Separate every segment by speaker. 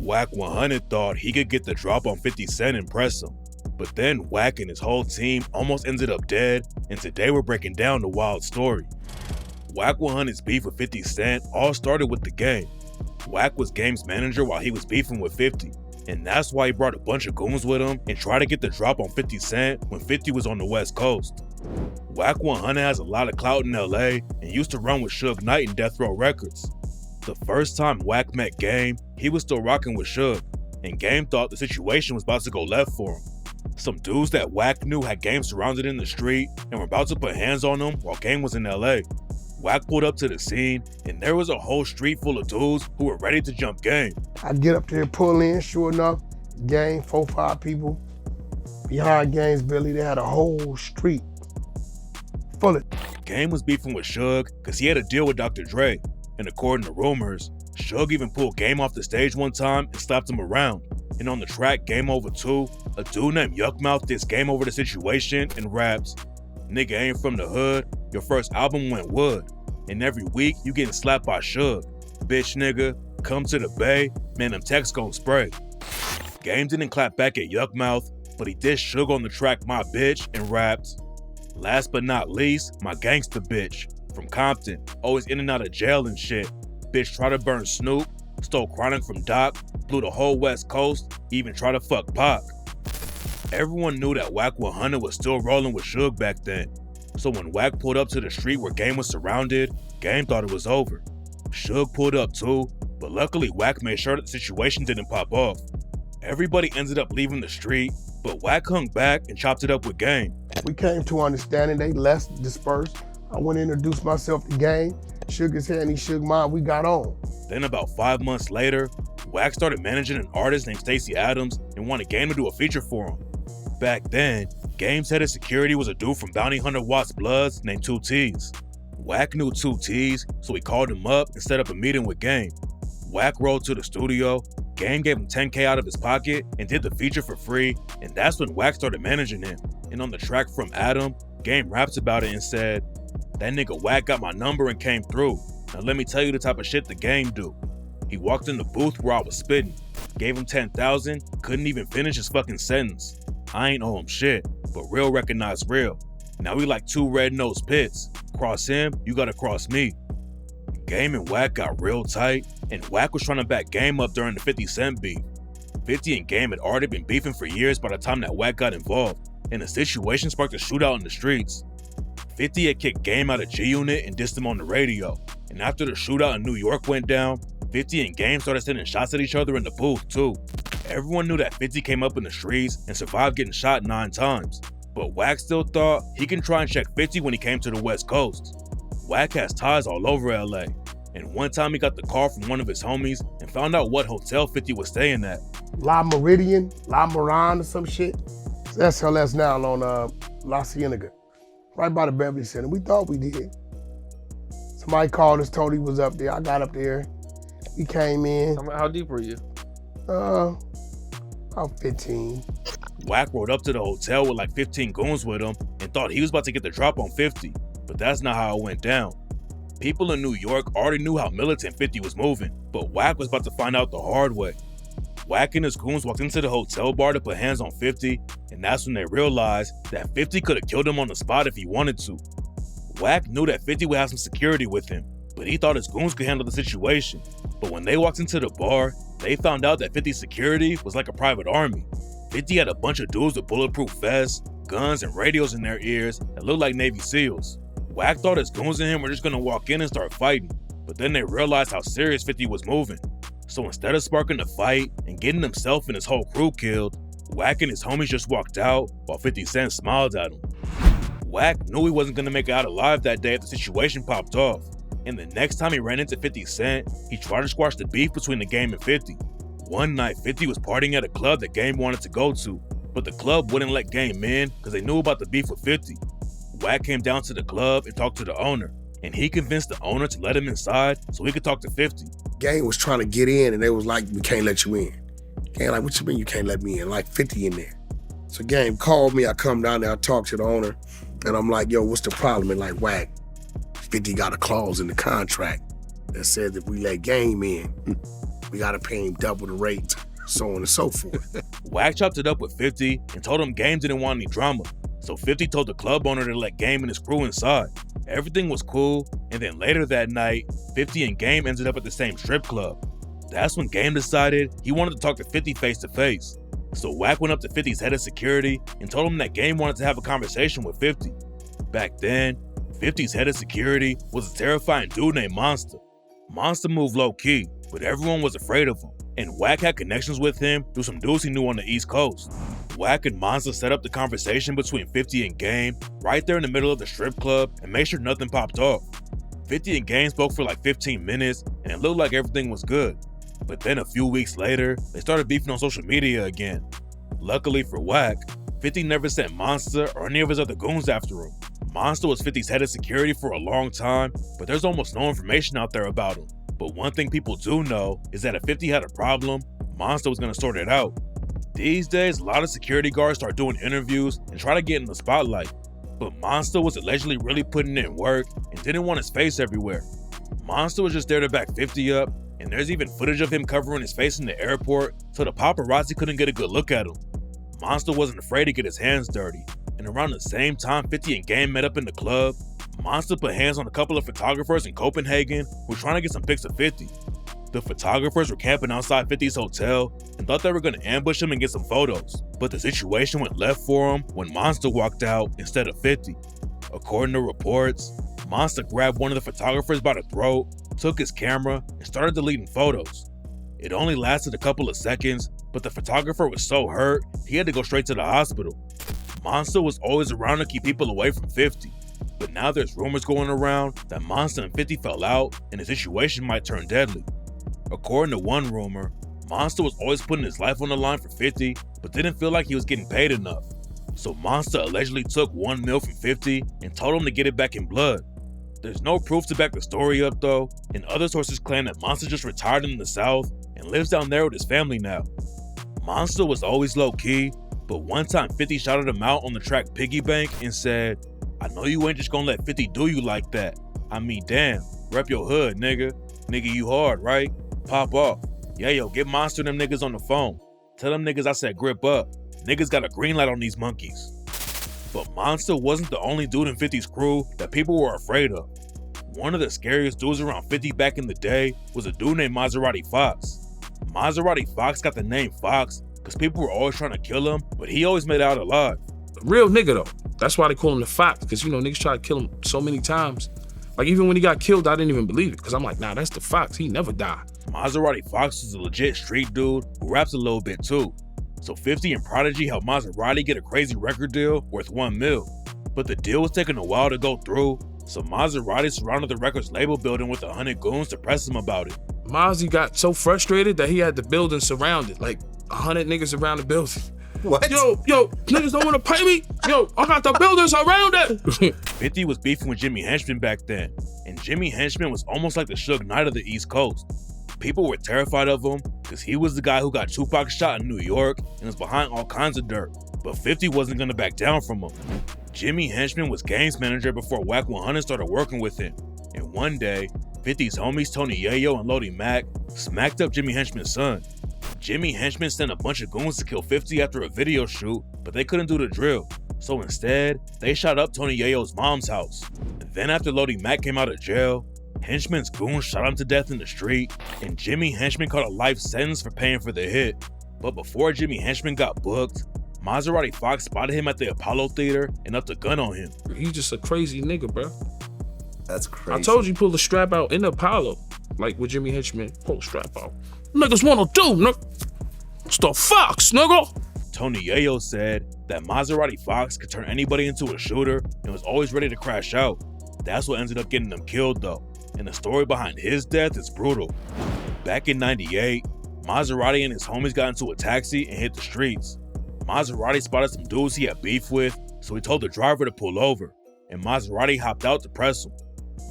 Speaker 1: Wack 100 thought he could get the drop on 50 Cent and press him. But then Wack and his whole team almost ended up dead, and today we're breaking down the wild story. Wack 100's beef with 50 Cent all started with the Game. Wack was Game's manager while he was beefing with 50, and that's why he brought a bunch of goons with him and tried to get the drop on 50 Cent when 50 was on the West Coast. Wack 100 has a lot of clout in LA and used to run with Suge Knight and Death Row Records. The first time Wack met Game, he was still rocking with Suge, and Game thought the situation was about to go left for him. Some dudes that Wack knew had Game surrounded in the street and were about to put hands on him while Game was in LA. Wack pulled up to the scene, and there was a whole street full of dudes who were ready to jump Game.
Speaker 2: I get up there, pull in, sure enough, Game, 4-5 people. Behind Game's Billy, they had a whole street full of.
Speaker 1: Game was beefing with Suge because he had a deal with Dr. Dre, and according to rumors, Suge even pulled Game off the stage one time and slapped him around. And on the track Game Over 2, a dude named Yuckmouth dissed Game over the situation and raps, "Nigga ain't from the hood, your first album went wood, and every week you getting slapped by Suge. Bitch nigga, come to the Bay, man them texts gon' spray." Game didn't clap back at Yuckmouth, but he dissed Suge on the track My Bitch and rapped, "Last but not least, my gangsta bitch, from Compton, always in and out of jail and shit. Bitch try to burn Snoop, stole Chronic from Doc, blew the whole West Coast, even try to fuck Pac." Everyone knew that Wack 100 was still rolling with Suge back then, so when Wack pulled up to the street where Game was surrounded, Game thought it was over. Suge pulled up too, but luckily Wack made sure that the situation didn't pop off. Everybody ended up leaving the street, but Wack hung back and chopped it up with Game.
Speaker 2: We came to understanding, they less dispersed. I went and introduced myself to Game, shook his hand, he shook mine, we got on.
Speaker 1: Then about 5 months later, Wack started managing an artist named Stacey Adams and wanted Game to do a feature for him. Back then, Game's head of security was a dude from Bounty Hunter Watts Bloods named 2T's. Wack knew 2T's, so he called him up and set up a meeting with Game. Wack rolled to the studio, Game gave him $10K out of his pocket and did the feature for free, and that's when Wack started managing him. And on the track From Adam, Game raps about it and said, "That nigga Wack got my number and came through. Now let me tell you the type of shit the Game do. He walked in the booth where I was spitting, gave him 10,000, couldn't even finish his fucking sentence. I ain't owe him shit, but real recognize real. Now we like two red-nosed pits. Cross him, you gotta cross me." Game and Wack got real tight, and Wack was trying to back Game up during the 50 Cent beef. 50 and Game had already been beefing for years by the time that Wack got involved, and the situation sparked a shootout in the streets. 50 had kicked Game out of G-Unit and dissed him on the radio, and after the shootout in New York went down, 50 and Game started sending shots at each other in the booth too. Everyone knew that 50 came up in the streets and survived getting shot 9 times, but Wack still thought he can try and check 50 when he came to the West Coast. Wack has ties all over LA, and one time he got the call from one of his homies and found out what hotel 50 was staying at.
Speaker 2: La Meridian, La Moran or some shit. That's SLS now on La Cienega, right by the Beverly Center. We thought we did. Somebody called us, told he was up there. I got up there. We came in.
Speaker 3: How deep were you?
Speaker 2: About 15.
Speaker 1: Wack rode up to the hotel with like 15 goons with him and thought he was about to get the drop on 50, but that's not how it went down. People in New York already knew how militant 50 was moving, but Wack was about to find out the hard way. Wack and his goons walked into the hotel bar to put hands on 50, and that's when they realized that 50 could have killed him on the spot if he wanted to. Wack knew that 50 would have some security with him, but he thought his goons could handle the situation. But when they walked into the bar, they found out that 50's security was like a private army. 50 had a bunch of dudes with bulletproof vests, guns, and radios in their ears that looked like Navy SEALs. Wack thought his goons and him were just gonna walk in and start fighting, but then they realized how serious 50 was moving. So instead of sparking a fight and getting himself and his whole crew killed, Wack and his homies just walked out while 50 Cent smiled at him. Wack knew he wasn't gonna make it out alive that day if the situation popped off, and the next time he ran into 50 Cent, he tried to squash the beef between the Game and 50. One night, 50 was partying at a club that Game wanted to go to, but the club wouldn't let Game in because they knew about the beef with 50. Wack came down to the club and talked to the owner, and he convinced the owner to let him inside so he could talk to 50.
Speaker 4: Game was trying to get in, and they was like, "We can't let you in." Game like, "What you mean you can't let me in?" Like 50 in there. So Game called me, I come down there, I talk to the owner, and I'm like, "Yo, what's the problem?" And like, Wack, 50 got a clause in the contract that says if we let Game in, We gotta pay him double the rate, so on and so forth.
Speaker 1: Wack chopped it up with 50 and told him Game didn't want any drama. So 50 told the club owner to let Game and his crew inside. Everything was cool, and then later that night, 50 and Game ended up at the same strip club. That's when Game decided he wanted to talk to 50 face to face. So Wack went up to 50's head of security and told him that Game wanted to have a conversation with 50. Back then, 50's head of security was a terrifying dude named Monsta. Monsta moved low-key, but everyone was afraid of him, and Wack had connections with him through some dudes he knew on the East Coast. Wack and Monsta set up the conversation between 50 and Game right there in the middle of the strip club and made sure nothing popped off. 50 and Game spoke for like 15 minutes and it looked like everything was good. But then a few weeks later, they started beefing on social media again. Luckily for Wack, 50 never sent Monsta or any of his other goons after him. Monsta was 50's head of security for a long time, but there's almost no information out there about him. But one thing people do know is that if 50 had a problem, Monsta was gonna sort it out. These days, a lot of security guards start doing interviews and try to get in the spotlight. But Monsta was allegedly really putting in work and didn't want his face everywhere. Monsta was just there to back 50 up, and there's even footage of him covering his face in the airport so the paparazzi couldn't get a good look at him. Monsta wasn't afraid to get his hands dirty, and around the same time 50 and Game met up in the club, Monsta put hands on a couple of photographers in Copenhagen who were trying to get some pics of 50. The photographers were camping outside 50's hotel and thought they were going to ambush him and get some photos, but the situation went left for him when Monsta walked out instead of 50. According to reports, Monsta grabbed one of the photographers by the throat, took his camera, and started deleting photos. It only lasted a couple of seconds, but the photographer was so hurt, he had to go straight to the hospital. Monsta was always around to keep people away from 50, but now there's rumors going around that Monsta and 50 fell out and the situation might turn deadly. According to one rumor, Monsta was always putting his life on the line for 50, but didn't feel like he was getting paid enough. So Monsta allegedly took $1 million from 50 and told him to get it back in blood. There's no proof to back the story up though, and other sources claim that Monsta just retired in the South and lives down there with his family now. Monsta was always low-key, but one time 50 shouted him out on the track Piggy Bank and said, "I know you ain't just gonna let 50 do you like that. I mean, damn, rep your hood, nigga. Nigga, you hard, right? Pop off. Yeah, yo, get Monsta and them niggas on the phone. Tell them niggas I said grip up. Niggas got a green light on these monkeys." But Monsta wasn't the only dude in 50's crew that people were afraid of. One of the scariest dudes around 50 back in the day was a dude named Maserati Fox. Maserati Fox got the name Fox because people were always trying to kill him, but he always made it out alive.
Speaker 3: Real nigga though. That's why they call him the Fox, because you know niggas try to kill him so many times. Like even when he got killed, I didn't even believe it, because I'm like, nah, that's the Fox. He never died.
Speaker 1: Maserati Fox was a legit street dude who raps a little bit too. So 50 and Prodigy helped Maserati get a crazy record deal worth $1 million. But the deal was taking a while to go through, so Maserati surrounded the record's label building with 100 goons to press him about it.
Speaker 3: Mozzie got so frustrated that he had the building surrounded, like 100 niggas around the building.
Speaker 4: What?
Speaker 3: Yo, niggas don't want to pay me? Yo, I got the building surrounded.
Speaker 1: 50 was beefing with Jimmy Henchman back then, and Jimmy Henchman was almost like the Suge Knight of the East Coast. People were terrified of him because he was the guy who got Tupac shot in New York and was behind all kinds of dirt, but 50 wasn't gonna back down from him. Jimmy Henchman was Game's manager before Wack 100 started working with him, and one day, 50's homies Tony Yayo and Lodi Mac smacked up Jimmy Henchman's son. Jimmy Henchman sent a bunch of goons to kill 50 after a video shoot, but they couldn't do the drill. So instead, they shot up Tony Yayo's mom's house. And then after Lodi Mac came out of jail, Henchman's goons shot him to death in the street, and Jimmy Henchman caught a life sentence for paying for the hit. But before Jimmy Henchman got booked, Maserati Fox spotted him at the Apollo Theater and upped a gun on him.
Speaker 3: He's just a crazy nigga, bro.
Speaker 4: That's crazy.
Speaker 3: I told you pull the strap out in the Apollo, like with Jimmy Henchman. Pull the strap out. Niggas wanna do, nigga. It's the Fox, nigga.
Speaker 1: Tony Yayo said that Maserati Fox could turn anybody into a shooter and was always ready to crash out. That's what ended up getting them killed though, and the story behind his death is brutal. Back in '98, Maserati and his homies got into a taxi and hit the streets. Maserati spotted some dudes he had beef with, so he told the driver to pull over, and Maserati hopped out to press him.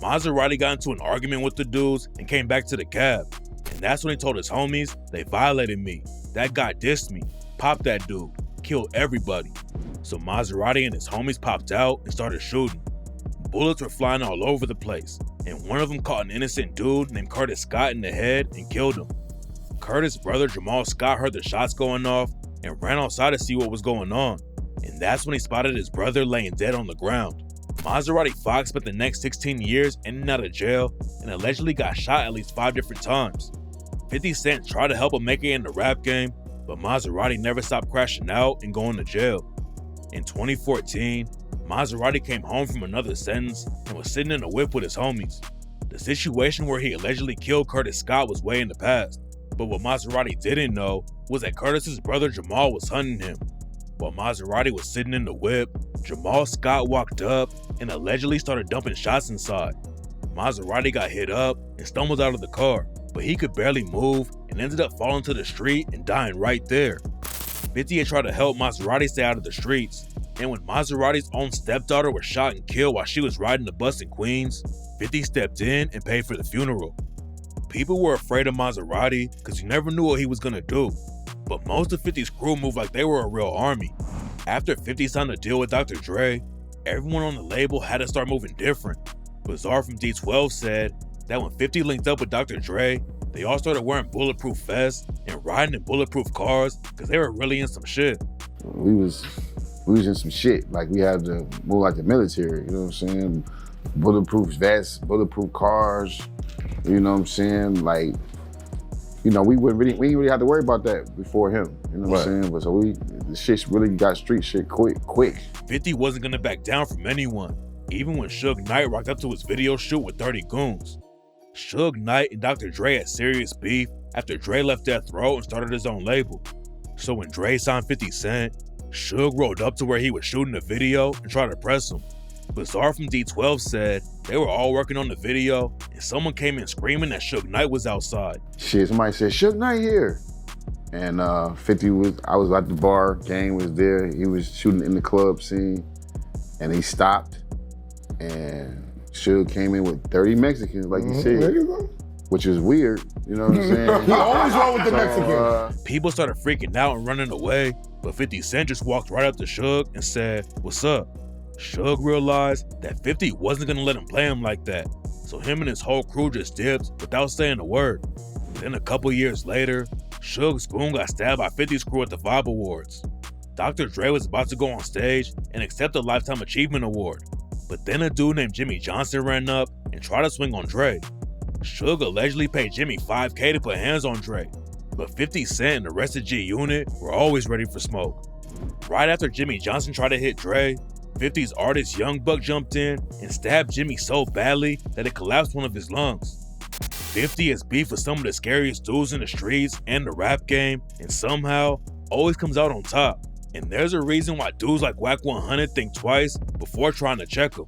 Speaker 1: Maserati got into an argument with the dudes and came back to the cab, and that's when he told his homies they violated me. That guy dissed me, popped that dude, killed everybody. So Maserati and his homies popped out and started shooting. Bullets were flying all over the place, and one of them caught an innocent dude named Curtis Scott in the head and killed him. Curtis' brother Jamal Scott heard the shots going off and ran outside to see what was going on, and that's when he spotted his brother laying dead on the ground. Maserati Fox spent the next 16 years in and out of jail and allegedly got shot at least 5 different times. 50 Cent tried to help him make it in the rap game, but Maserati never stopped crashing out and going to jail. In 2014, Maserati came home from another sentence and was sitting in a whip with his homies. The situation where he allegedly killed Curtis Scott was way in the past, but what Maserati didn't know was that Curtis's brother Jamal was hunting him. While Maserati was sitting in the whip, Jamal Scott walked up and allegedly started dumping shots inside. Maserati got hit up and stumbled out of the car, but he could barely move and ended up falling to the street and dying right there. 50 had tried to help Maserati stay out of the streets, and when Maserati's own stepdaughter was shot and killed while she was riding the bus in Queens, 50 stepped in and paid for the funeral. People were afraid of Maserati because you never knew what he was gonna do, but most of 50's crew moved like they were a real army. After 50 signed a deal with Dr. Dre, everyone on the label had to start moving different. Bizarre from D12 said that when 50 linked up with Dr. Dre, they all started wearing bulletproof vests and riding in bulletproof cars because they were really in some shit.
Speaker 5: We was in some shit. Like, we had to move like the military, you know what I'm saying? Bulletproof vests, bulletproof cars, you know what I'm saying? Like, you know, we didn't really have to worry about that before him, you know what I'm saying? But so the shit really got street shit quick.
Speaker 1: 50 wasn't gonna back down from anyone, even when Suge Knight rocked up to his video shoot with 30 goons. Suge Knight and Dr. Dre had serious beef after Dre left Death Row and started his own label. So when Dre signed 50 Cent, Suge rolled up to where he was shooting the video and tried to press him. Bizarre from D12 said they were all working on the video and someone came in screaming that Suge Knight was outside.
Speaker 5: Shit, somebody said, Suge Knight here. And 50 I was at the bar, Gang was there, he was shooting in the club scene, and he stopped, and Suge came in with 30 Mexicans, like you said, which is weird, you know what I'm saying?
Speaker 2: He always wrong with the Mexicans.
Speaker 1: People started freaking out and running away, but 50 Cent just walked right up to Suge and said, "What's up?" Suge realized that 50 wasn't gonna let him play him like that, so him and his whole crew just dipped without saying a word. Then a couple years later, Suge's goon got stabbed by 50's crew at the Vibe Awards. Dr. Dre was about to go on stage and accept a Lifetime Achievement Award, but then a dude named Jimmy Johnson ran up and tried to swing on Dre. Suge allegedly paid Jimmy $5K to put hands on Dre, but 50 Cent and the rest of G-Unit were always ready for smoke. Right after Jimmy Johnson tried to hit Dre, 50's artist Young Buck jumped in and stabbed Jimmy so badly that it collapsed one of his lungs. 50 has beef with some of the scariest dudes in the streets and the rap game, and somehow always comes out on top. And there's a reason why dudes like Wack 100 think twice before trying to check him.